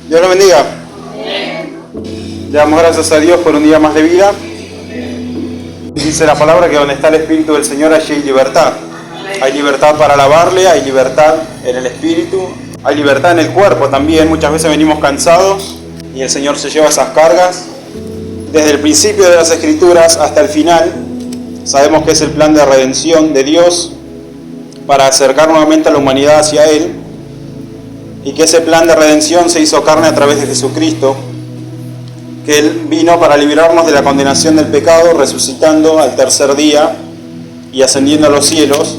Dios los bendiga. Le damos gracias a Dios por un día más de vida. Dice la palabra que donde está el Espíritu del Señor, allí hay libertad. Hay libertad para alabarle, hay libertad en el Espíritu, hay libertad en el cuerpo también. Muchas veces venimos cansados y el Señor se lleva esas cargas. Desde el principio de las Escrituras hasta el final, sabemos que es el plan de redención de Dios para acercar nuevamente a la humanidad hacia Él, y que ese plan de redención se hizo carne a través de Jesucristo, que Él vino para librarnos de la condenación del pecado, resucitando al tercer día y ascendiendo a los cielos.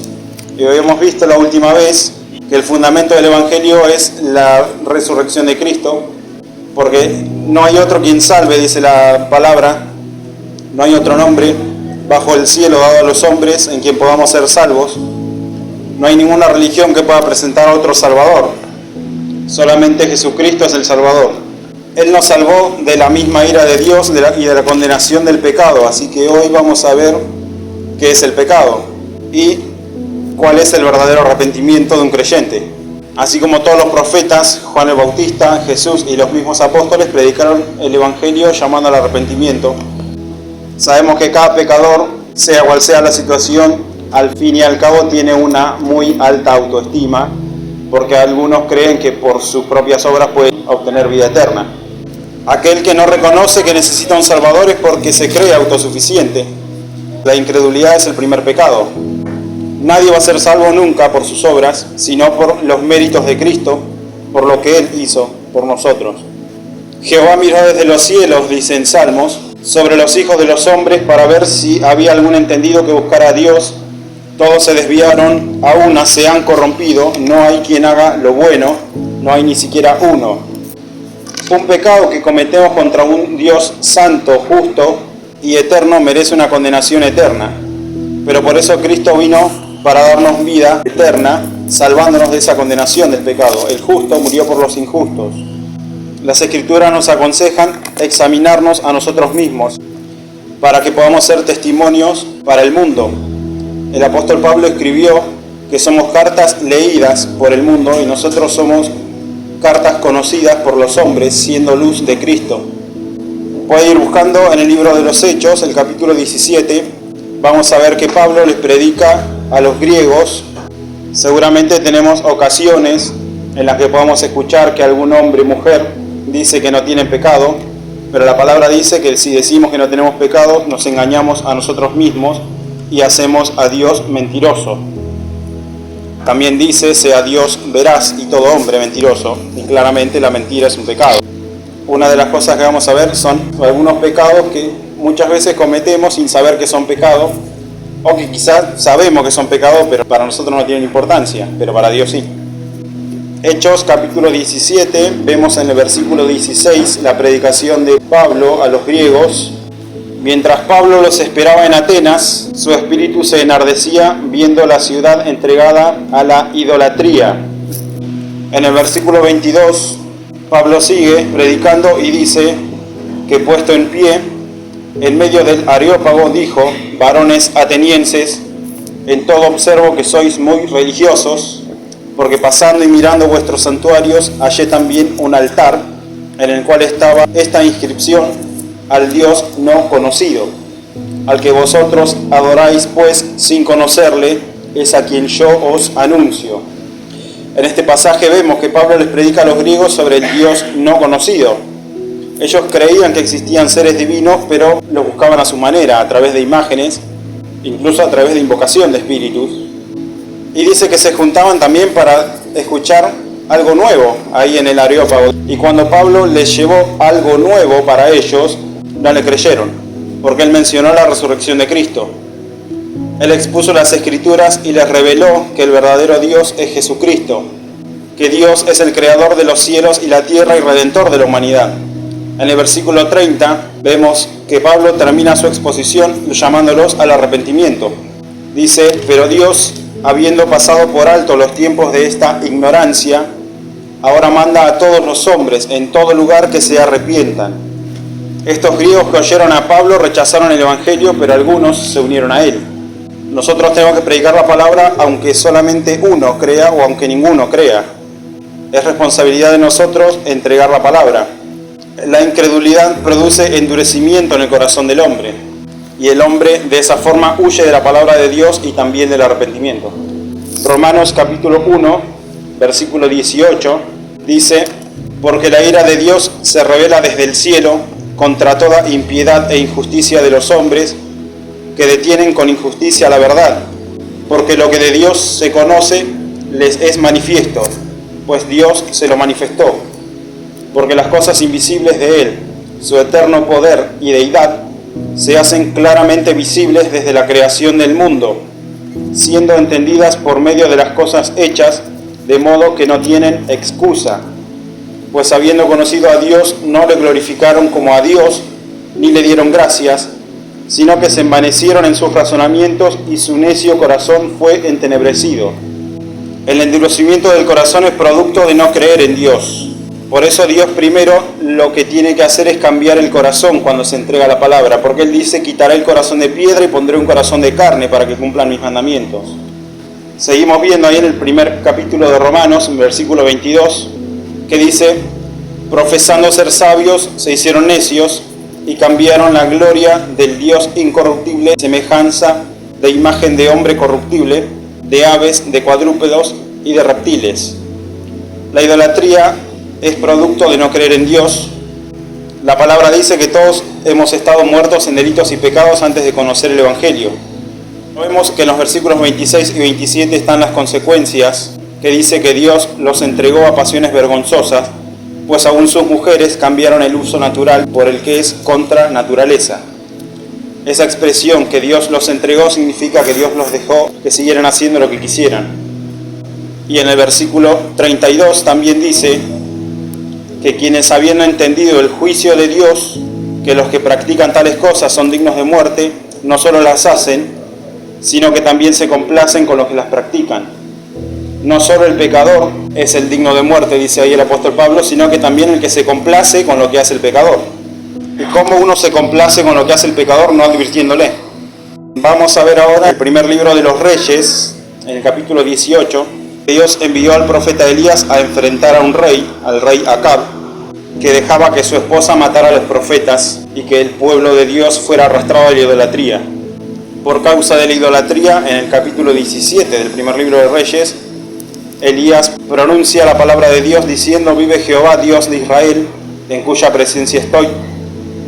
Y hoy hemos visto la última vez que el fundamento del Evangelio es la resurrección de Cristo, porque no hay otro quien salve, dice la palabra, no hay otro nombre bajo el cielo dado a los hombres en quien podamos ser salvos. No hay ninguna religión que pueda presentar a otro Salvador. Solamente Jesucristo es el Salvador. Él nos salvó de la misma ira de Dios y de la condenación del pecado. Así que hoy vamos a ver qué es el pecado y cuál es el verdadero arrepentimiento de un creyente. Así como todos los profetas, Juan el Bautista, Jesús y los mismos apóstoles predicaron el Evangelio llamando al arrepentimiento. Sabemos que cada pecador, sea cual sea la situación, al fin y al cabo tiene una muy alta autoestima, porque algunos creen que por sus propias obras pueden obtener vida eterna. Aquel que no reconoce que necesita un Salvador es porque se cree autosuficiente. La incredulidad es el primer pecado. Nadie va a ser salvo nunca por sus obras, sino por los méritos de Cristo, por lo que Él hizo por nosotros. Jehová miró desde los cielos, dice en Salmos, sobre los hijos de los hombres para ver si había algún entendido que buscara a Dios. Todos se desviaron, a una se han corrompido, no hay quien haga lo bueno, no hay ni siquiera uno. Un pecado que cometemos contra un Dios santo, justo y eterno merece una condenación eterna. Pero por eso Cristo vino para darnos vida eterna, salvándonos de esa condenación del pecado. El justo murió por los injustos. Las Escrituras nos aconsejan examinarnos a nosotros mismos para que podamos ser testimonios para el mundo. El apóstol Pablo escribió que somos cartas leídas por el mundo y nosotros somos cartas conocidas por los hombres, siendo luz de Cristo. Puede ir buscando en el libro de los Hechos, el capítulo 17, vamos a ver que Pablo les predica a los griegos. Seguramente tenemos ocasiones en las que podamos escuchar que algún hombre o mujer dice que no tienen pecado, pero la palabra dice que si decimos que no tenemos pecado, nos engañamos a nosotros mismos y hacemos a Dios mentiroso. También dice, sea Dios veraz y todo hombre mentiroso, y claramente la mentira es un pecado. Una de las cosas que vamos a ver son algunos pecados que muchas veces cometemos sin saber que son pecados, o que quizás sabemos que son pecados, pero para nosotros no tienen importancia, pero para Dios sí. Hechos capítulo 17, vemos en el versículo 16 la predicación de Pablo a los griegos. Mientras Pablo los esperaba en Atenas, su espíritu se enardecía viendo la ciudad entregada a la idolatría. En el versículo 22, Pablo sigue predicando y dice que puesto en pie, en medio del Areópago, dijo: varones atenienses, en todo observo que sois muy religiosos, porque pasando y mirando vuestros santuarios, hallé también un altar en el cual estaba esta inscripción: al Dios no conocido. Al que vosotros adoráis, pues, sin conocerle, es a quien yo os anuncio. En este pasaje vemos que Pablo les predica a los griegos sobre el Dios no conocido. Ellos creían que existían seres divinos, pero los buscaban a su manera, a través de imágenes, incluso a través de invocación de espíritus. Y dice que se juntaban también para escuchar algo nuevo ahí en el Areópago. Y cuando Pablo les llevó algo nuevo para ellos, no le creyeron, porque él mencionó la resurrección de Cristo. Él expuso las Escrituras y les reveló que el verdadero Dios es Jesucristo, que Dios es el creador de los cielos y la tierra y redentor de la humanidad. En el versículo 30 vemos que Pablo termina su exposición llamándolos al arrepentimiento. Dice: pero Dios, habiendo pasado por alto los tiempos de esta ignorancia, ahora manda a todos los hombres en todo lugar que se arrepientan. Estos griegos que oyeron a Pablo rechazaron el Evangelio, pero algunos se unieron a él. Nosotros tenemos que predicar la palabra aunque solamente uno crea o aunque ninguno crea. Es responsabilidad de nosotros entregar la palabra. La incredulidad produce endurecimiento en el corazón del hombre, y el hombre de esa forma huye de la palabra de Dios y también del arrepentimiento. Romanos capítulo 1, versículo 18, dice: porque la ira de Dios se revela desde el cielo contra toda impiedad e injusticia de los hombres que detienen con injusticia la verdad, porque lo que de Dios se conoce les es manifiesto, pues Dios se lo manifestó, porque las cosas invisibles de Él, su eterno poder y deidad, se hacen claramente visibles desde la creación del mundo, siendo entendidas por medio de las cosas hechas, de modo que no tienen excusa. Pues habiendo conocido a Dios, no le glorificaron como a Dios, ni le dieron gracias, sino que se envanecieron en sus razonamientos y su necio corazón fue entenebrecido. El endurecimiento del corazón es producto de no creer en Dios. Por eso Dios primero lo que tiene que hacer es cambiar el corazón cuando se entrega la palabra, porque Él dice: quitaré el corazón de piedra y pondré un corazón de carne para que cumplan mis mandamientos. Seguimos viendo ahí en el primer capítulo de Romanos, en versículo 22, que dice: profesando ser sabios, se hicieron necios y cambiaron la gloria del Dios incorruptible, semejanza de imagen de hombre corruptible, de aves, de cuadrúpedos y de reptiles. La idolatría es producto de no creer en Dios. La palabra dice que todos hemos estado muertos en delitos y pecados antes de conocer el Evangelio. Vemos que en los versículos 26 y 27 están las consecuencias, que dice que Dios los entregó a pasiones vergonzosas, pues aún sus mujeres cambiaron el uso natural por el que es contra naturaleza. Esa expresión, que Dios los entregó, significa que Dios los dejó que siguieran haciendo lo que quisieran. Y en el versículo 32 también dice que quienes, habiendo entendido el juicio de Dios, que los que practican tales cosas son dignos de muerte, no solo las hacen, sino que también se complacen con los que las practican. No solo el pecador es el digno de muerte, dice ahí el apóstol Pablo, sino que también el que se complace con lo que hace el pecador. ¿Y cómo uno se complace con lo que hace el pecador? No advirtiéndole. Vamos a ver ahora el primer libro de los Reyes, en el capítulo 18. Dios envió al profeta Elías a enfrentar a un rey, al rey Acab, que dejaba que su esposa matara a los profetas y que el pueblo de Dios fuera arrastrado a la idolatría. Por causa de la idolatría, en el capítulo 17 del primer libro de Reyes, Elías pronuncia la palabra de Dios diciendo: vive Jehová, Dios de Israel, en cuya presencia estoy,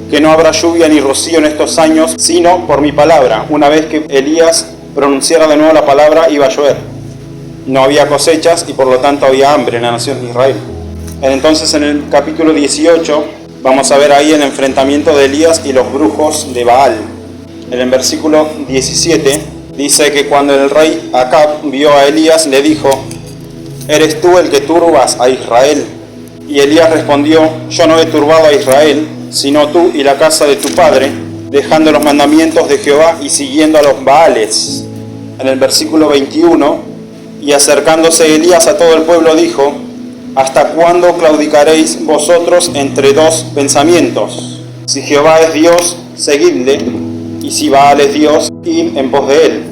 que no habrá lluvia ni rocío en estos años, sino por mi palabra. Una vez que Elías pronunciara de nuevo la palabra, iba a llover. No había cosechas y por lo tanto había hambre en la nación de Israel. Entonces, en el capítulo 18 vamos a ver ahí el enfrentamiento de Elías y los brujos de Baal. En el versículo 17 dice que cuando el rey Acab vio a Elías, le dijo: ¿eres tú el que turbas a Israel? Y Elías respondió: yo no he turbado a Israel, sino tú y la casa de tu padre, dejando los mandamientos de Jehová y siguiendo a los Baales. En el versículo 21, y acercándose Elías a todo el pueblo dijo: ¿hasta cuándo claudicaréis vosotros entre dos pensamientos? Si Jehová es Dios, seguidle, y si Baal es Dios, id en pos de él.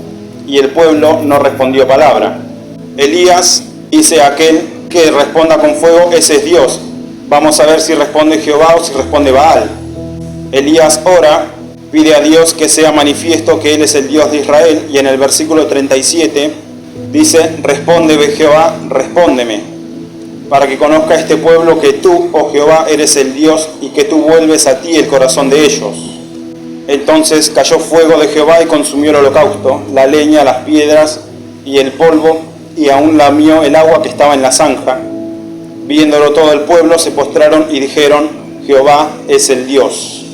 Y el pueblo no respondió palabra. Elías dice a aquel que responda con fuego: ese es Dios. Vamos a ver si responde Jehová o si responde Baal. Elías ora, pide a Dios que sea manifiesto que Él es el Dios de Israel, y en el versículo 37 dice: respóndeme Jehová, respóndeme, para que conozca este pueblo que tú, oh Jehová, eres el Dios, y que tú vuelves a ti el corazón de ellos. Entonces cayó fuego de Jehová y consumió el holocausto, la leña, las piedras y el polvo, y aún lamió el agua que estaba en la zanja. Viéndolo todo el pueblo se postraron y dijeron: Jehová es el Dios.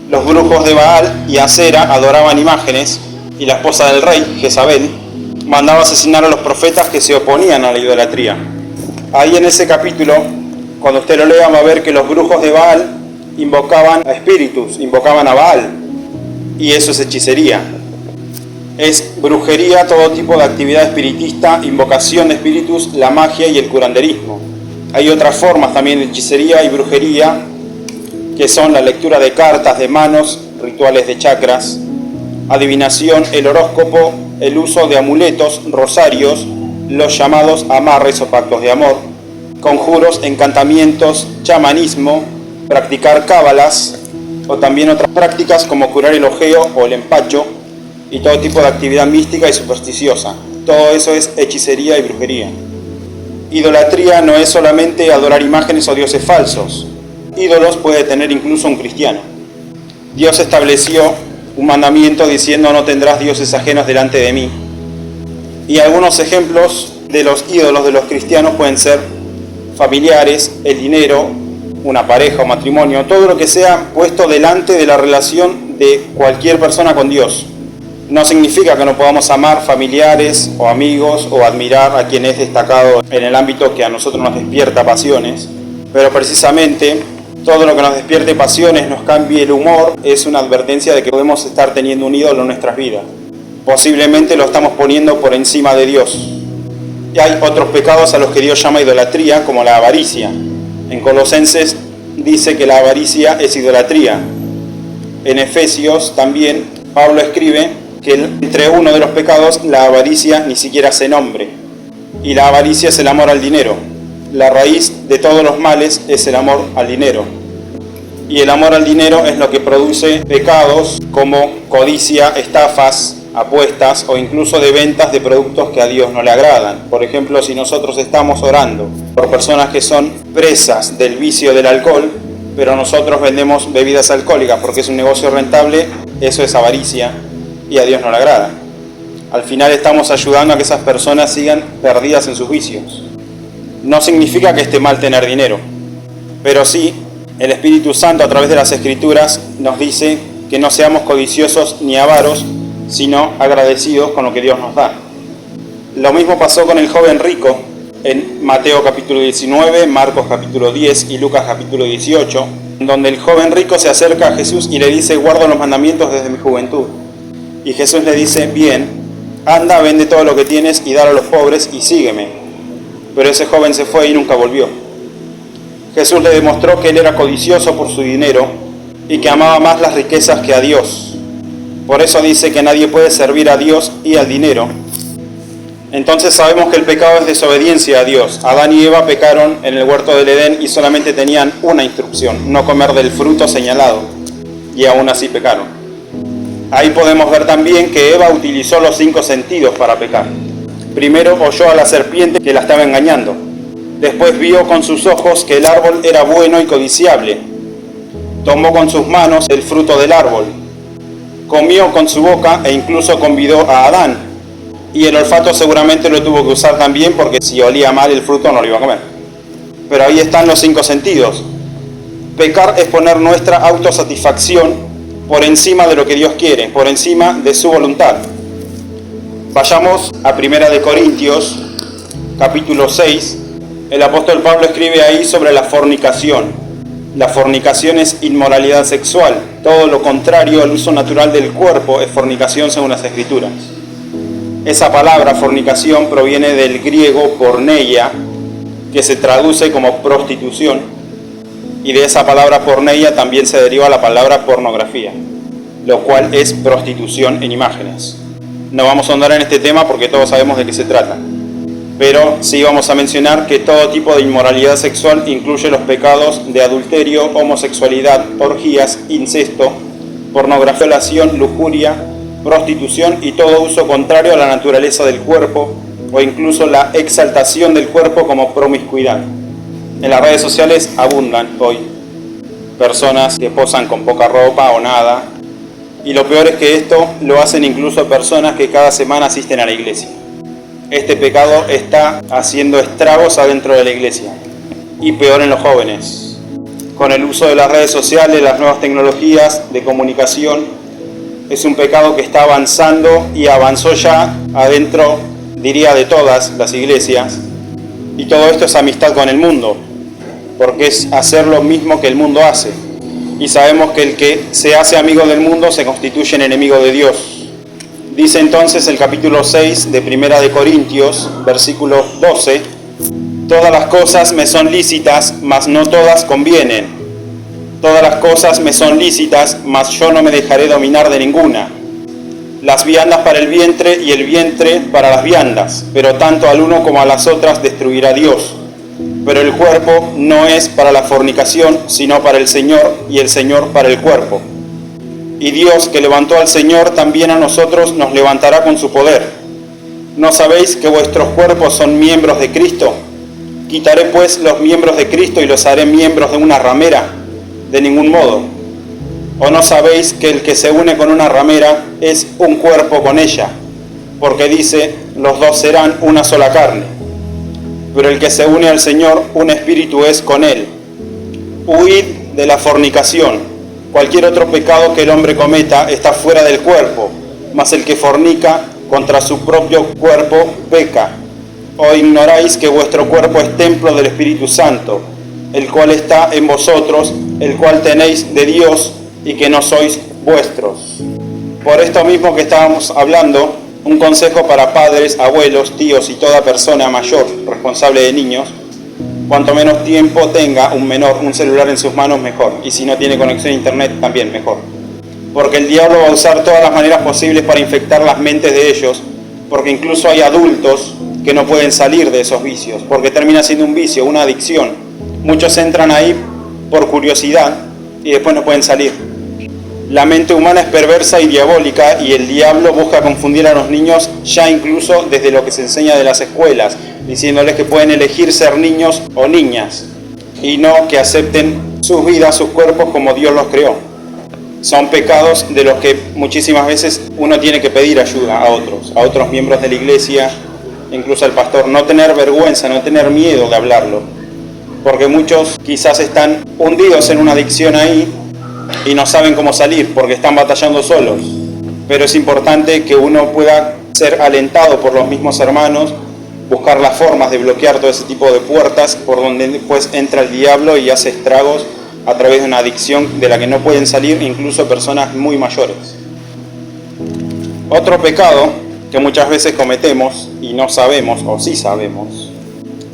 Los brujos de Baal y Acera adoraban imágenes, y la esposa del rey, Jezabel, mandaba asesinar a los profetas que se oponían a la idolatría. Ahí en ese capítulo, cuando usted lo lea, va a ver que los brujos de Baal invocaban a espíritus, invocaban a Baal, y eso es hechicería. Es brujería, todo tipo de actividad espiritista, invocación de espíritus, la magia y el curanderismo. Hay otras formas también de hechicería y brujería, que son la lectura de cartas, de manos, rituales de chakras, adivinación, el horóscopo, el uso de amuletos, rosarios, los llamados amarres o pactos de amor, conjuros, encantamientos, chamanismo, practicar cábalas o también otras prácticas como curar el ojeo o el empacho y todo tipo de actividad mística y supersticiosa. Todo eso es hechicería y brujería. Idolatría no es solamente adorar imágenes o dioses falsos. Ídolos puede tener incluso un cristiano. Dios estableció un mandamiento diciendo: no tendrás dioses ajenos delante de mí. Y algunos ejemplos de los ídolos de los cristianos pueden ser familiares, el dinero, una pareja o matrimonio, todo lo que sea puesto delante de la relación de cualquier persona con Dios. No significa que no podamos amar familiares o amigos o admirar a quien es destacado en el ámbito que a nosotros nos despierta pasiones, pero precisamente todo lo que nos despierte pasiones, nos cambie el humor, es una advertencia de que podemos estar teniendo un ídolo en nuestras vidas. Posiblemente lo estamos poniendo por encima de Dios. Y hay otros pecados a los que Dios llama idolatría, como la avaricia. En Colosenses dice que la avaricia es idolatría. En Efesios también Pablo escribe que entre uno de los pecados la avaricia ni siquiera se nombre. Y la avaricia es el amor al dinero. La raíz de todos los males es el amor al dinero. Y el amor al dinero es lo que produce pecados como codicia, estafas, apuestas o incluso de ventas de productos que a Dios no le agradan. Por ejemplo, si nosotros estamos orando por personas que son presas del vicio del alcohol, pero nosotros vendemos bebidas alcohólicas porque es un negocio rentable, eso es avaricia y a Dios no le agrada. Al final estamos ayudando a que esas personas sigan perdidas en sus vicios. No significa que esté mal tener dinero, pero sí, el Espíritu Santo a través de las Escrituras nos dice que no seamos codiciosos ni avaros, sino agradecidos con lo que Dios nos da. Lo mismo pasó con el joven rico en Mateo capítulo 19, Marcos capítulo 10 y Lucas capítulo 18, donde el joven rico se acerca a Jesús y le dice: guardo los mandamientos desde mi juventud. Y Jesús le dice: bien, anda, vende todo lo que tienes y dalo a los pobres y sígueme. Pero ese joven se fue y nunca volvió. Jesús le demostró que él era codicioso por su dinero y que amaba más las riquezas que a Dios. Por eso dice que nadie puede servir a Dios y al dinero. Entonces sabemos que el pecado es desobediencia a Dios. Adán y Eva pecaron en el huerto del Edén y solamente tenían una instrucción: no comer del fruto señalado. Y aún así pecaron. Ahí podemos ver también que Eva utilizó los 5 sentidos para pecar. Primero oyó a la serpiente que la estaba engañando. Después vio con sus ojos que el árbol era bueno y codiciable. Tomó con sus manos el fruto del árbol. Comió con su boca e incluso convidó a Adán. Y el olfato seguramente lo tuvo que usar también, porque si olía mal el fruto no lo iba a comer. Pero ahí están los 5 sentidos. Pecar es poner nuestra autosatisfacción por encima de lo que Dios quiere, por encima de su voluntad. Vayamos a 1 Corintios, capítulo 6. El apóstol Pablo escribe ahí sobre la fornicación. La fornicación es inmoralidad sexual. Todo lo contrario al uso natural del cuerpo es fornicación según las Escrituras. Esa palabra fornicación proviene del griego porneia, que se traduce como prostitución. Y de esa palabra porneia también se deriva la palabra pornografía, lo cual es prostitución en imágenes. No vamos a ahondar en este tema porque todos sabemos de qué se trata. Pero sí vamos a mencionar que todo tipo de inmoralidad sexual incluye los pecados de adulterio, homosexualidad, orgías, incesto, pornografía, violación, lujuria, prostitución y todo uso contrario a la naturaleza del cuerpo o incluso la exaltación del cuerpo como promiscuidad. En las redes sociales abundan hoy personas que posan con poca ropa o nada. Y lo peor es que esto lo hacen incluso personas que cada semana asisten a la iglesia. Este pecado está haciendo estragos adentro de la iglesia. Y peor en los jóvenes. Con el uso de las redes sociales, las nuevas tecnologías de comunicación, es un pecado que está avanzando y avanzó ya adentro, diría, de todas las iglesias. Y todo esto es amistad con el mundo, porque es hacer lo mismo que el mundo hace. Y sabemos que el que se hace amigo del mundo se constituye en enemigo de Dios. Dice entonces el capítulo 6 de 1 Corintios, versículo 12: todas las cosas me son lícitas, mas no todas convienen. Todas las cosas me son lícitas, mas yo no me dejaré dominar de ninguna. Las viandas para el vientre y el vientre para las viandas, pero tanto al uno como a las otras destruirá Dios. Pero el cuerpo no es para la fornicación, sino para el Señor, y el Señor para el cuerpo. Y Dios, que levantó al Señor, también a nosotros nos levantará con su poder. ¿No sabéis que vuestros cuerpos son miembros de Cristo? ¿Quitaré pues los miembros de Cristo y los haré miembros de una ramera? De ningún modo. ¿O no sabéis que el que se une con una ramera es un cuerpo con ella? Porque dice, los dos serán una sola carne. Pero el que se une al Señor, un espíritu es con él. Huid de la fornicación. Cualquier otro pecado que el hombre cometa está fuera del cuerpo, mas el que fornica contra su propio cuerpo peca. ¿O ignoráis que vuestro cuerpo es templo del Espíritu Santo, el cual está en vosotros, el cual tenéis de Dios, y que no sois vuestros? Por esto mismo que estábamos hablando, un consejo para padres, abuelos, tíos y toda persona mayor responsable de niños: cuanto menos tiempo tenga un menor un celular en sus manos, mejor. Y si no tiene conexión a internet, también mejor. Porque el diablo va a usar todas las maneras posibles para infectar las mentes de ellos, porque incluso hay adultos que no pueden salir de esos vicios, porque termina siendo un vicio, una adicción. Muchos entran ahí por curiosidad y después no pueden salir. La mente humana es perversa y diabólica, y el diablo busca confundir a los niños ya incluso desde lo que se enseña de las escuelas, diciéndoles que pueden elegir ser niños o niñas, y no que acepten sus vidas, sus cuerpos como Dios los creó. Son pecados de los que muchísimas veces uno tiene que pedir ayuda a otros miembros de la iglesia, incluso al pastor. No tener vergüenza, no tener miedo de hablarlo, porque muchos quizás están hundidos en una adicción ahí y no saben cómo salir porque están batallando solos. Pero es importante que uno pueda ser alentado por los mismos hermanos, buscar las formas de bloquear todo ese tipo de puertas por donde después entra el diablo y hace estragos a través de una adicción de la que no pueden salir incluso personas muy mayores. Otro pecado que muchas veces cometemos y no sabemos, o sí sabemos,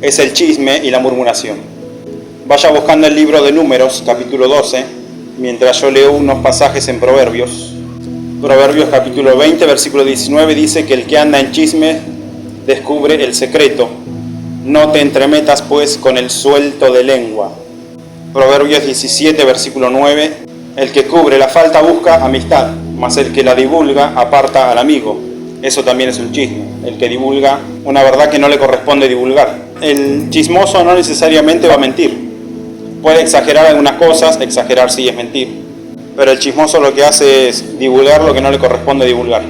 es el chisme y la murmuración. Vaya buscando el libro de Números, capítulo 12, mientras yo leo unos pasajes en Proverbios. Proverbios capítulo 20, versículo 19 dice que el que anda en chisme descubre el secreto. No te entremetas pues con el suelto de lengua. Proverbios 17, versículo 9, el que cubre la falta busca amistad, mas el que la divulga aparta al amigo. Eso también es un chisme, el que divulga una verdad que no le corresponde divulgar. El chismoso no necesariamente va a mentir. Puede exagerar algunas cosas, exagerar sí es mentir, pero el chismoso lo que hace es divulgar lo que no le corresponde divulgar.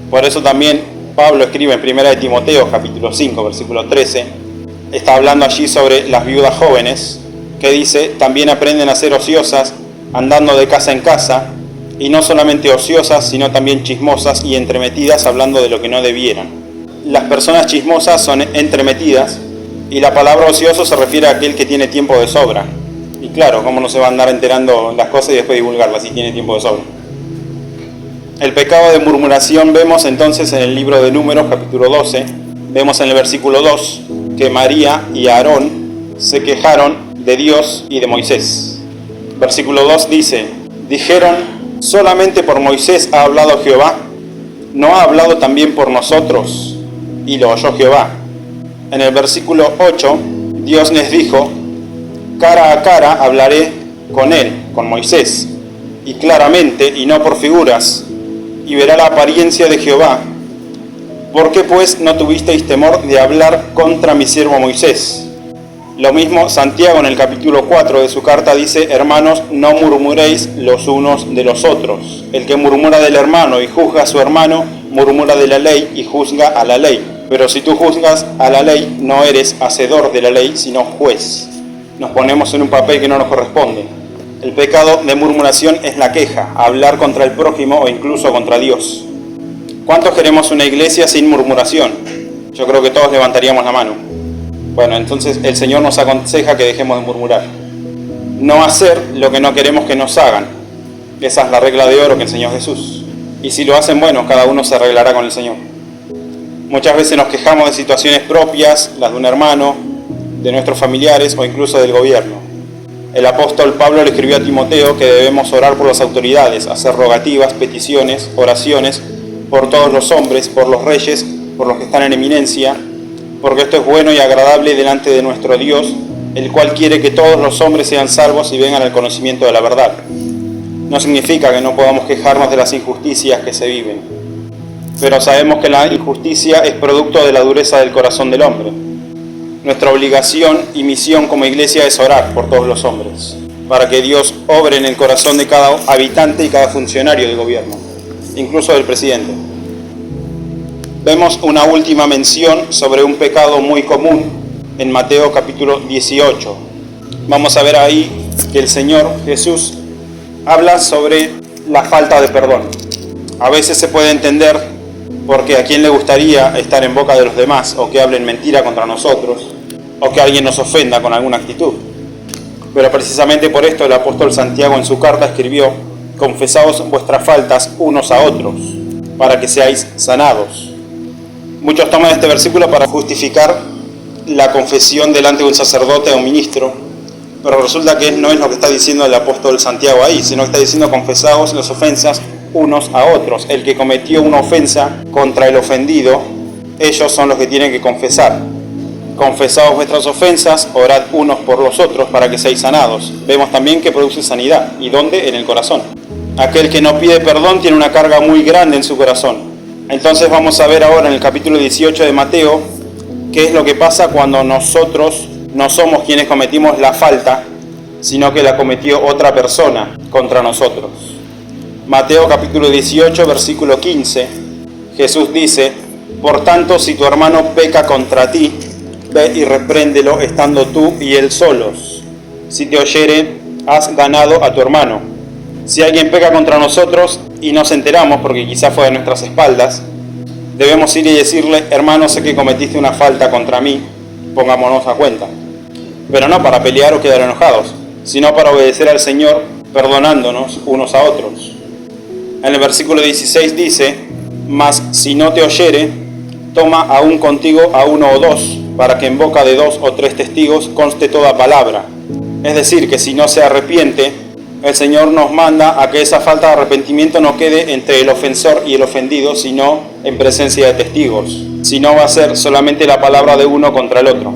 Por eso también Pablo escribe en 1 de Timoteo, capítulo 5, versículo 13, está hablando allí sobre las viudas jóvenes, que dice, también aprenden a ser ociosas, andando de casa en casa, y no solamente ociosas, sino también chismosas y entremetidas, hablando de lo que no debieran. Las personas chismosas son entremetidas, y la palabra ocioso se refiere a aquel que tiene tiempo de sobra. Y claro, ¿cómo no se va a andar enterando las cosas y después divulgarlas si tiene tiempo de sobra? El pecado de murmuración vemos entonces en el libro de Números, capítulo 12, vemos en el versículo 2, que María y Aarón se quejaron de Dios y de Moisés. Versículo 2 dice, dijeron, solamente por Moisés ha hablado Jehová, ¿no ha hablado también por nosotros? Y lo oyó Jehová. En el versículo 8, Dios les dijo, cara a cara hablaré con él, con Moisés, y claramente, y no por figuras, y verá la apariencia de Jehová. ¿Por qué pues no tuvisteis temor de hablar contra mi siervo Moisés? Lo mismo Santiago en el capítulo 4 de su carta dice, hermanos, no murmuréis los unos de los otros. El que murmura del hermano y juzga a su hermano, murmura de la ley y juzga a la ley. Pero si tú juzgas a la ley, no eres hacedor de la ley, sino juez. Nos ponemos en un papel que no nos corresponde. El pecado de murmuración es la queja, hablar contra el prójimo o incluso contra Dios. ¿Cuántos queremos una iglesia sin murmuración? Yo creo que todos levantaríamos la mano. Bueno, entonces el Señor nos aconseja que dejemos de murmurar. No hacer lo que no queremos que nos hagan. Esa es la regla de oro que enseñó Jesús. Y si lo hacen, bueno, cada uno se arreglará con el Señor. Muchas veces nos quejamos de situaciones propias, las de un hermano, de nuestros familiares o incluso del gobierno. El apóstol Pablo le escribió a Timoteo que debemos orar por las autoridades, hacer rogativas, peticiones, oraciones por todos los hombres, por los reyes, por los que están en eminencia, porque esto es bueno y agradable delante de nuestro Dios, el cual quiere que todos los hombres sean salvos y vengan al conocimiento de la verdad. No significa que no podamos quejarnos de las injusticias que se viven, pero sabemos que la injusticia es producto de la dureza del corazón del hombre. Nuestra obligación y misión como iglesia es orar por todos los hombres, para que Dios obre en el corazón de cada habitante y cada funcionario del gobierno, incluso del presidente. Vemos una última mención sobre un pecado muy común en Mateo capítulo 18. Vamos a ver ahí que el Señor Jesús habla sobre la falta de perdón. A veces se puede entender porque a quién le gustaría estar en boca de los demás o que hablen mentira contra nosotros o que alguien nos ofenda con alguna actitud. Pero precisamente por esto el apóstol Santiago en su carta escribió: confesaos vuestras faltas unos a otros para que seáis sanados. Muchos toman este versículo para justificar la confesión delante de un sacerdote o un ministro, pero resulta que no es lo que está diciendo el apóstol Santiago ahí, sino que está diciendo: confesaos las ofensas unos a otros. El que cometió una ofensa contra el ofendido, ellos son los que tienen que confesar. Confesaos vuestras ofensas, orad unos por los otros para que seáis sanados. Vemos también que produce sanidad. ¿Y dónde? En el corazón. Aquel que no pide perdón tiene una carga muy grande en su corazón. Entonces vamos a ver ahora en el capítulo 18 de Mateo qué es lo que pasa cuando nosotros no somos quienes cometimos la falta, sino que la cometió otra persona contra nosotros. Mateo capítulo 18, versículo 15, Jesús dice: por tanto, si tu hermano peca contra ti, ve y repréndelo estando tú y él solos. Si te oyere, has ganado a tu hermano. Si alguien peca contra nosotros y nos enteramos, porque quizá fue de nuestras espaldas, debemos ir y decirle: hermano, sé que cometiste una falta contra mí, pongámonos a cuenta. Pero no para pelear o quedar enojados, sino para obedecer al Señor, perdonándonos unos a otros. En el versículo 16 dice: mas si no te oyere, toma aún contigo a uno o dos, para que en boca de 2 o 3 testigos conste toda palabra. Es decir, que si no se arrepiente, el Señor nos manda a que esa falta de arrepentimiento no quede entre el ofensor y el ofendido, sino en presencia de testigos. Si no, va a ser solamente la palabra de uno contra el otro.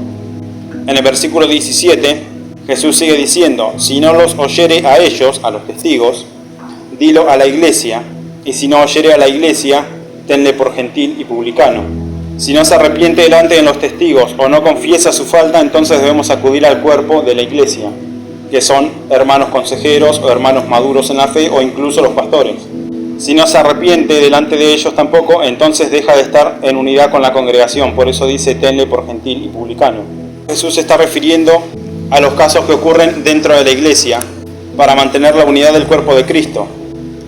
En el versículo 17, Jesús sigue diciendo: si no los oyere a ellos, a los testigos, dilo a la iglesia, y si no oyere a la iglesia, tenle por gentil y publicano. Si no se arrepiente delante de los testigos o no confiesa su falta, entonces debemos acudir al cuerpo de la iglesia, que son hermanos consejeros o hermanos maduros en la fe o incluso los pastores. Si no se arrepiente delante de ellos tampoco, entonces deja de estar en unidad con la congregación. Por eso dice: tenle por gentil y publicano. Jesús se está refiriendo a los casos que ocurren dentro de la iglesia para mantener la unidad del cuerpo de Cristo.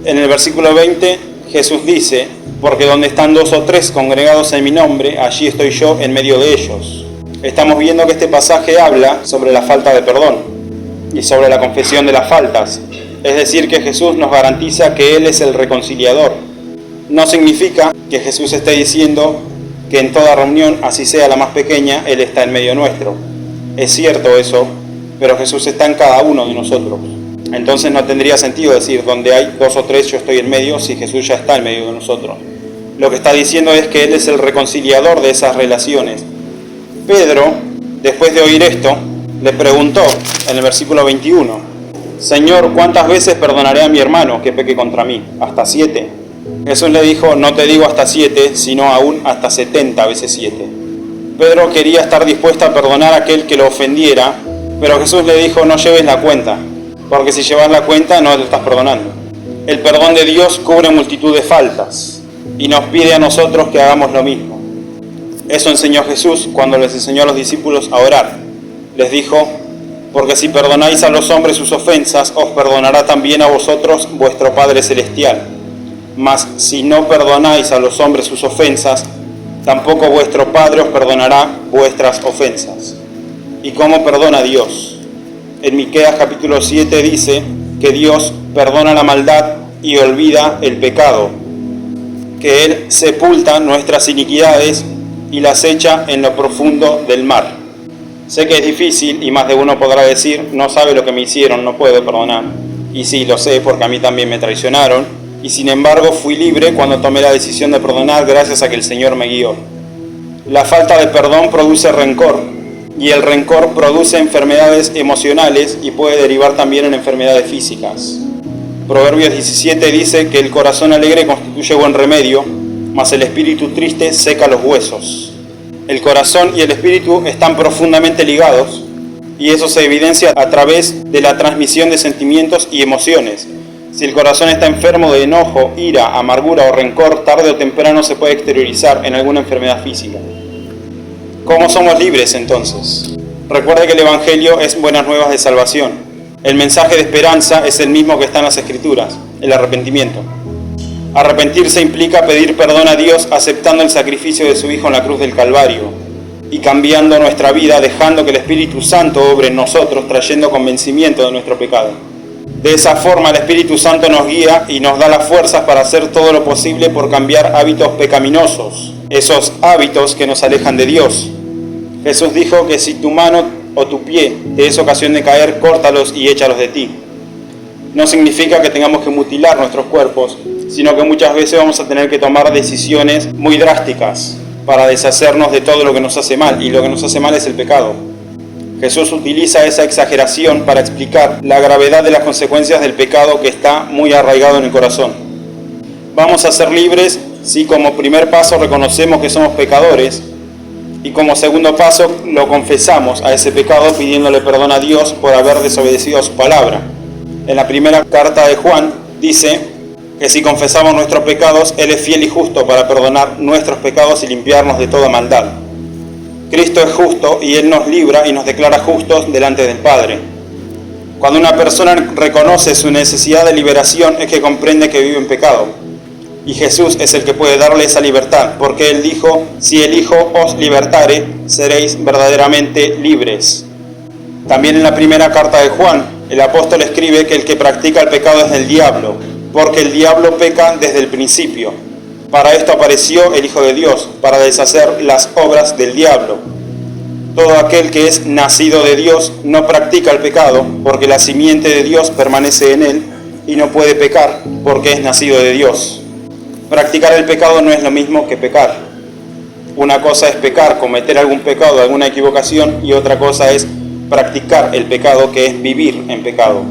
En el versículo 20 Jesús dice: porque donde están 2 o 3 congregados en mi nombre, allí estoy yo en medio de ellos. Estamos viendo que este pasaje habla sobre la falta de perdón y sobre la confesión de las faltas. Es decir, que Jesús nos garantiza que Él es el reconciliador. No significa que Jesús esté diciendo que en toda reunión, así sea la más pequeña, Él está en medio nuestro. Es cierto eso, pero Jesús está en cada uno de nosotros. Entonces no tendría sentido decir: donde hay 2 o 3 yo estoy en medio, si Jesús ya está en medio de nosotros. Lo que está diciendo es que Él es el reconciliador de esas relaciones. Pedro, después de oír esto, le preguntó en el versículo 21: Señor, ¿cuántas veces perdonaré a mi hermano que peque contra mí? ¿Hasta 7? Jesús le dijo: no te digo hasta 7, sino aún hasta 70 veces 7. Pedro quería estar dispuesto a perdonar a aquel que lo ofendiera, pero Jesús le dijo: no lleves la cuenta, porque si llevas la cuenta no le estás perdonando. El perdón de Dios cubre multitud de faltas y nos pide a nosotros que hagamos lo mismo. Eso enseñó Jesús cuando les enseñó a los discípulos a orar. Les dijo: porque si perdonáis a los hombres sus ofensas, os perdonará también a vosotros vuestro Padre Celestial. Mas si no perdonáis a los hombres sus ofensas, tampoco vuestro Padre os perdonará vuestras ofensas. ¿Y cómo perdona Dios? En Miqueas capítulo 7 dice que Dios perdona la maldad y olvida el pecado, que Él sepulta nuestras iniquidades y las echa en lo profundo del mar. Sé que es difícil y más de uno podrá decir: no sabe lo que me hicieron, no puedo perdonar. Y sí, lo sé, porque a mí también me traicionaron, y sin embargo fui libre cuando tomé la decisión de perdonar gracias a que el Señor me guió. La falta de perdón produce rencor, y el rencor produce enfermedades emocionales y puede derivar también en enfermedades físicas. Proverbios 17 dice que el corazón alegre constituye buen remedio, mas el espíritu triste seca los huesos. El corazón y el espíritu están profundamente ligados y eso se evidencia a través de la transmisión de sentimientos y emociones. Si el corazón está enfermo de enojo, ira, amargura o rencor, tarde o temprano se puede exteriorizar en alguna enfermedad física. ¿Cómo somos libres entonces? Recuerde que el Evangelio es buenas nuevas de salvación. El mensaje de esperanza es el mismo que está en las Escrituras, el arrepentimiento. Arrepentirse implica pedir perdón a Dios aceptando el sacrificio de su Hijo en la cruz del Calvario y cambiando nuestra vida, dejando que el Espíritu Santo obre en nosotros, trayendo convencimiento de nuestro pecado. De esa forma el Espíritu Santo nos guía y nos da las fuerzas para hacer todo lo posible por cambiar hábitos pecaminosos, esos hábitos que nos alejan de Dios. Jesús dijo que si tu mano o tu pie te es ocasión de caer, córtalos y échalos de ti. No significa que tengamos que mutilar nuestros cuerpos, sino que muchas veces vamos a tener que tomar decisiones muy drásticas para deshacernos de todo lo que nos hace mal, y lo que nos hace mal es el pecado. Jesús utiliza esa exageración para explicar la gravedad de las consecuencias del pecado que está muy arraigado en el corazón. Vamos a ser libres si como primer paso reconocemos que somos pecadores y como segundo paso lo confesamos a ese pecado pidiéndole perdón a Dios por haber desobedecido a su palabra. En la primera carta de Juan dice que si confesamos nuestros pecados, Él es fiel y justo para perdonar nuestros pecados y limpiarnos de toda maldad. Cristo es justo y Él nos libra y nos declara justos delante del Padre. Cuando una persona reconoce su necesidad de liberación es que comprende que vive en pecado. Y Jesús es el que puede darle esa libertad, porque Él dijo, si el Hijo os libertare, seréis verdaderamente libres. También en la primera carta de Juan, el apóstol escribe que el que practica el pecado es del diablo, porque el diablo peca desde el principio. Para esto apareció el Hijo de Dios, para deshacer las obras del diablo. Todo aquel que es nacido de Dios no practica el pecado, porque la simiente de Dios permanece en él y no puede pecar, porque es nacido de Dios. Practicar el pecado no es lo mismo que pecar. Una cosa es pecar, cometer algún pecado, alguna equivocación, y otra cosa es practicar el pecado, que es vivir en pecado.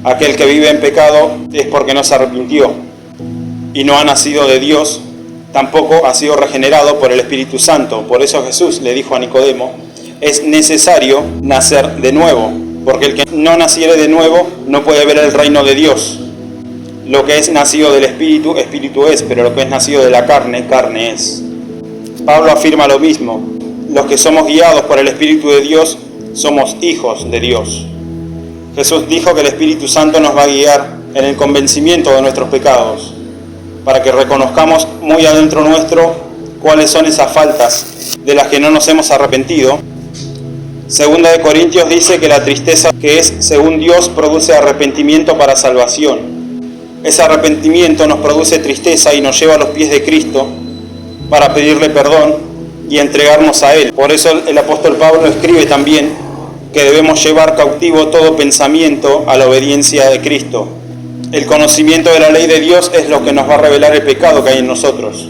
Aquel que vive en pecado es porque no se arrepintió y no ha nacido de Dios, tampoco ha sido regenerado por el Espíritu Santo. Por eso Jesús le dijo a Nicodemo, es necesario nacer de nuevo, porque el que no naciere de nuevo no puede ver el reino de Dios. Lo que es nacido del Espíritu, Espíritu es, pero lo que es nacido de la carne, carne es. Pablo afirma lo mismo, los que somos guiados por el Espíritu de Dios somos hijos de Dios. Jesús dijo que el Espíritu Santo nos va a guiar en el convencimiento de nuestros pecados, para que reconozcamos muy adentro nuestro cuáles son esas faltas de las que no nos hemos arrepentido. Segunda de Corintios dice que la tristeza que es según Dios produce arrepentimiento para salvación. Ese arrepentimiento nos produce tristeza y nos lleva a los pies de Cristo para pedirle perdón y entregarnos a Él. Por eso el apóstol Pablo escribe también que debemos llevar cautivo todo pensamiento a la obediencia de Cristo. El conocimiento de la ley de Dios es lo que nos va a revelar el pecado que hay en nosotros.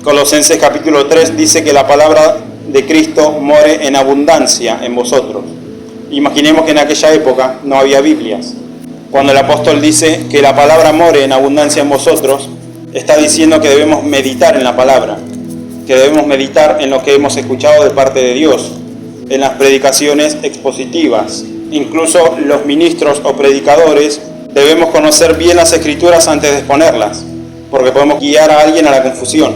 Colosenses capítulo 3 dice que la palabra de Cristo more en abundancia en vosotros. Imaginemos que en aquella época no había Biblias. Cuando el apóstol dice que la palabra more en abundancia en vosotros, está diciendo que debemos meditar en la palabra, que debemos meditar en lo que hemos escuchado de parte de Dios, en las predicaciones expositivas. Incluso los ministros o predicadores debemos conocer bien las Escrituras antes de exponerlas, porque podemos guiar a alguien a la confusión.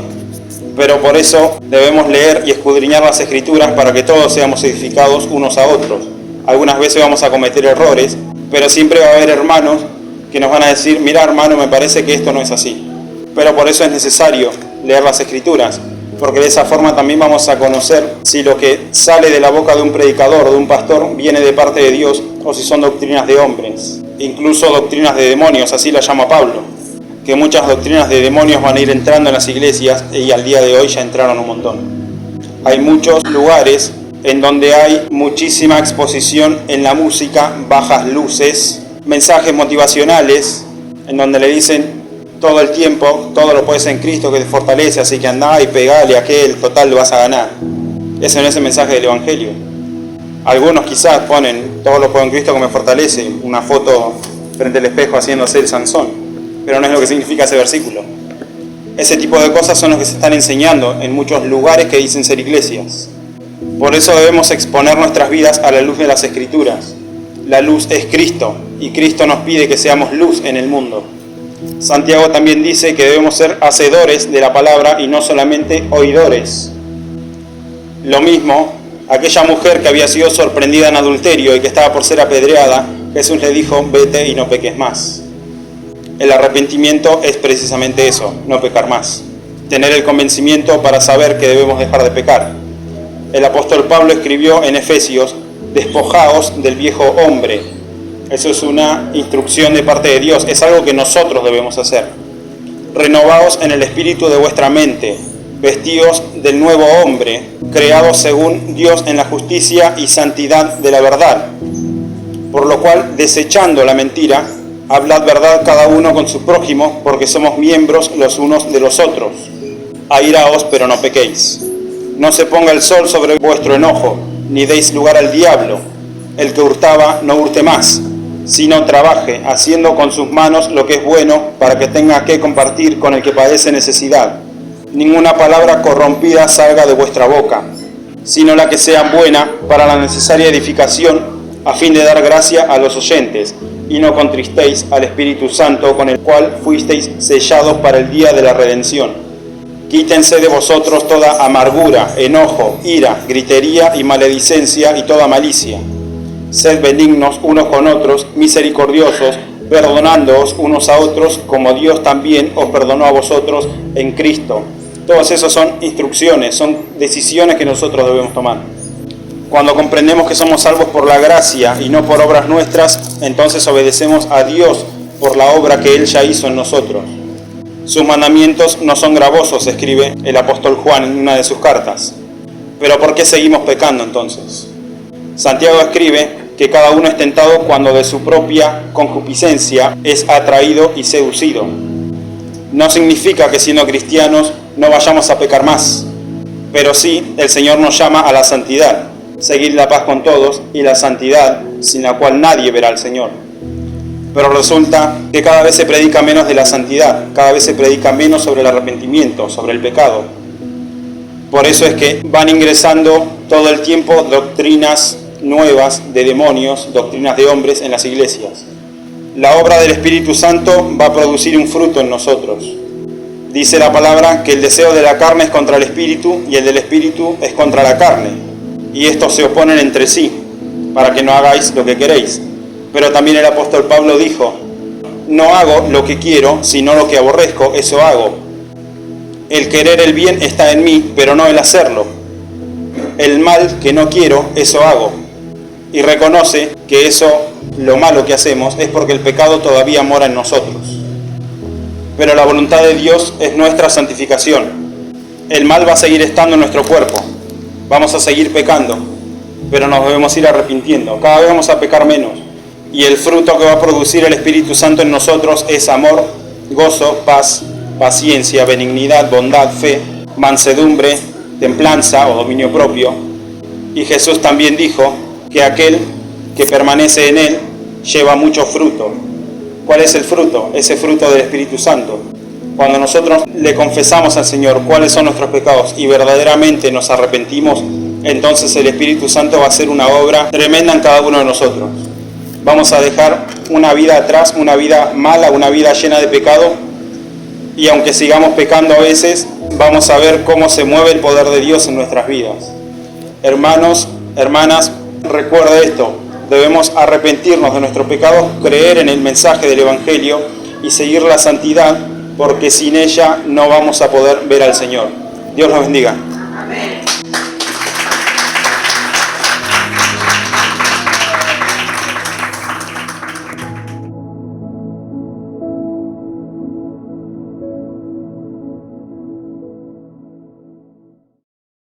Pero por eso debemos leer y escudriñar las Escrituras para que todos seamos edificados unos a otros. Algunas veces vamos a cometer errores, pero siempre va a haber hermanos que nos van a decir, mira hermano, me parece que esto no es así. Pero por eso es necesario leer las Escrituras, porque de esa forma también vamos a conocer si lo que sale de la boca de un predicador o de un pastor viene de parte de Dios o si son doctrinas de hombres, incluso doctrinas de demonios, así la llama Pablo, que muchas doctrinas de demonios van a ir entrando en las iglesias y al día de hoy ya entraron un montón. Hay muchos lugares en donde hay muchísima exposición en la música, bajas luces, mensajes motivacionales, en donde le dicen todo el tiempo, todo lo puedes en Cristo que te fortalece, así que andá y pegale a aquel, total lo vas a ganar. Ese no es el mensaje del Evangelio. Algunos quizás ponen, todo lo puedo en Cristo que me fortalece, una foto frente al espejo haciéndose el Sansón, pero no es lo que significa ese versículo. Ese tipo de cosas son los que se están enseñando en muchos lugares que dicen ser iglesias. Por eso debemos exponer nuestras vidas a la luz de las Escrituras. La luz es Cristo, y Cristo nos pide que seamos luz en el mundo. Santiago también dice que debemos ser hacedores de la palabra y no solamente oidores. Lo mismo, aquella mujer que había sido sorprendida en adulterio y que estaba por ser apedreada, Jesús le dijo, vete y no peques más. El arrepentimiento es precisamente eso, no pecar más. Tener el convencimiento para saber que debemos dejar de pecar. El apóstol Pablo escribió en Efesios, despojaos del viejo hombre. Eso es una instrucción de parte de Dios, es algo que nosotros debemos hacer. Renovaos en el espíritu de vuestra mente, vestidos del nuevo hombre, creados según Dios en la justicia y santidad de la verdad. Por lo cual, desechando la mentira, hablad verdad cada uno con su prójimo, porque somos miembros los unos de los otros. Airaos, pero no pequéis. No se ponga el sol sobre vuestro enojo, ni deis lugar al diablo. El que hurtaba, no hurte más, sino trabaje, haciendo con sus manos lo que es bueno, para que tenga que compartir con el que padece necesidad. Ninguna palabra corrompida salga de vuestra boca, sino la que sea buena para la necesaria edificación, a fin de dar gracia a los oyentes, y no contristéis al Espíritu Santo, con el cual fuisteis sellados para el día de la redención. Quítense de vosotros toda amargura, enojo, ira, gritería y maledicencia y toda malicia. Sed benignos unos con otros, misericordiosos, perdonándoos unos a otros, como Dios también os perdonó a vosotros en Cristo. Todas esas son instrucciones, son decisiones que nosotros debemos tomar. Cuando comprendemos que somos salvos por la gracia y no por obras nuestras, entonces obedecemos a Dios por la obra que Él ya hizo en nosotros. Sus mandamientos no son gravosos, escribe el apóstol Juan en una de sus cartas. Pero ¿por qué seguimos pecando entonces? Santiago escribe que cada uno es tentado cuando de su propia concupiscencia es atraído y seducido. No significa que siendo cristianos no vayamos a pecar más, pero sí el Señor nos llama a la santidad, seguir la paz con todos y la santidad sin la cual nadie verá al Señor. Pero resulta que cada vez se predica menos de la santidad, cada vez se predica menos sobre el arrepentimiento, sobre el pecado. Por eso es que van ingresando todo el tiempo doctrinas nuevas de demonios, doctrinas de hombres en las iglesias. La obra del Espíritu Santo va a producir un fruto en nosotros. Dice la palabra que el deseo de la carne es contra el Espíritu y el del Espíritu es contra la carne. Y estos se oponen entre sí, para que no hagáis lo que queréis. Pero también el apóstol Pablo dijo, no hago lo que quiero, sino lo que aborrezco, eso hago. El querer el bien está en mí, pero no el hacerlo. El mal que no quiero, eso hago. Y reconoce que eso, lo malo que hacemos, es porque el pecado todavía mora en nosotros. Pero la voluntad de Dios es nuestra santificación. El mal va a seguir estando en nuestro cuerpo. Vamos a seguir pecando, pero nos debemos ir arrepintiendo. Cada vez vamos a pecar menos. Y el fruto que va a producir el Espíritu Santo en nosotros es amor, gozo, paz, paciencia, benignidad, bondad, fe, mansedumbre, templanza o dominio propio. Y Jesús también dijo que aquel que permanece en Él lleva mucho fruto. ¿Cuál es el fruto? Ese fruto del Espíritu Santo. Cuando nosotros le confesamos al Señor cuáles son nuestros pecados y verdaderamente nos arrepentimos, entonces el Espíritu Santo va a hacer una obra tremenda en cada uno de nosotros. Vamos a dejar una vida atrás, una vida mala, una vida llena de pecado, y aunque sigamos pecando a veces, vamos a ver cómo se mueve el poder de Dios en nuestras vidas. Hermanos, hermanas, recuerde esto, debemos arrepentirnos de nuestros pecados, creer en el mensaje del Evangelio y seguir la santidad, porque sin ella no vamos a poder ver al Señor. Dios los bendiga.